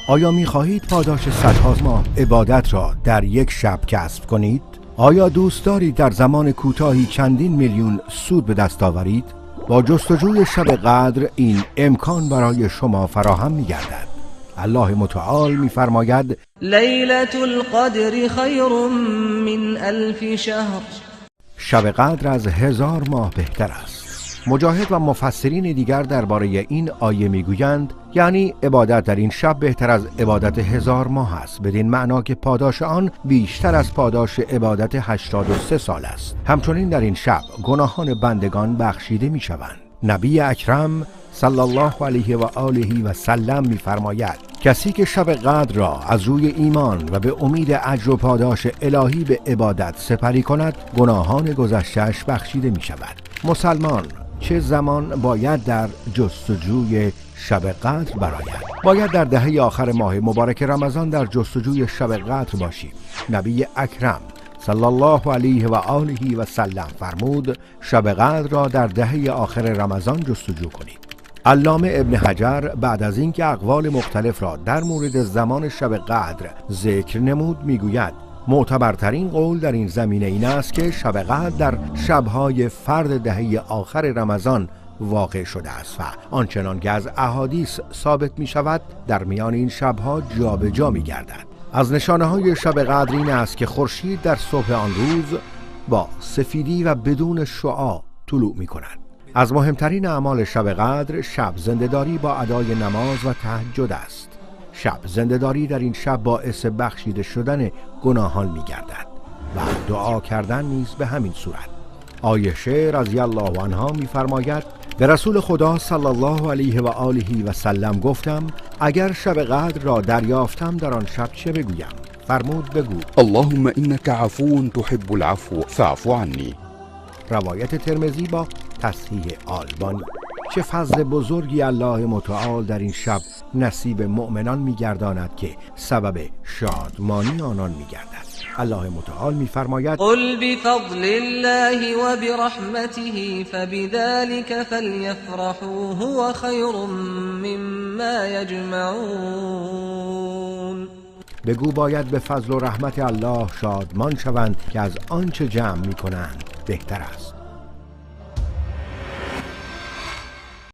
آیا می‌خواهید پاداش صدها ماه عبادت را در یک شب کسب کنید؟ آیا دوست دارید در زمان کوتاهی چندین میلیون سود به دست آورید؟ با جستجوی شب قدر این امکان برای شما فراهم می‌گردد. الله متعال می‌فرماید: لیلة القدر خیر من 1000 شهر. شب قدر از 1000 ماه بهتر است. مجاهد و مفسرین دیگر درباره این آیه میگویند یعنی عبادت در این شب بهتر از عبادت 1000 ماه است، بدین معنا که پاداش آن بیشتر از پاداش عبادت 83 سال است. همچنین در این شب گناهان بندگان بخشیده میشوند. نبی اکرم صلی الله علیه و آله و سلم میفرماید کسی که شب قدر را از روی ایمان و به امید اجر و پاداش الهی به عبادت سپری کند، گناهان گذشته‌اش بخشیده میشود. مسلمان چه زمان باید در جستجوی شب قدر براید؟ باید در دهه آخر ماه مبارک رمضان در جستجوی شب قدر باشیم. نبی اکرم صلی الله علیه و آله و سلم فرمود شب قدر را در دهه آخر رمضان جستجو کنید. علامه ابن حجر بعد از اینکه اقوال مختلف را در مورد زمان شب قدر ذکر نمود میگوید معتبرترین قول در این زمینه این است که شب قدر در شبهای فرد دهه آخر رمضان واقع شده است و آنچنان که از احادیث ثابت می شود در میان این شبها جابجا می گردد. از نشانه های شب قدر این است که خورشید در صبح آن روز با سفیدی و بدون شعاع طلوع می کند. از مهمترین اعمال شب قدر شب زنده‌داری با ادای نماز و تهجد است. شب زنده‌داری در این شب باعث بخشیده شدن گناهان می گردد و دعا کردن نیز به همین صورت. عایشه رضی الله عنها می فرماید به رسول خدا صلی الله علیه و آله و سلم گفتم اگر شب قدر را دریافتم در آن شب چه بگویم؟ فرمود بگو اللهم انك عفو تحب العفو فاعف عني. روایت ترمذی با تصحیح آلبانی. چه فضل بزرگی الله متعال در این شب نصیب مؤمنان می‌گرداند که سبب شادمانی آنان می‌گردد. الله متعال می‌فرماید قل بفضل الله وبرحمته فبذلك فليفرحوا هو خير مما يجمعون. بگو باید به فضل و رحمت الله شادمان شوند که از آنچه جمع می‌کنند بهتر است.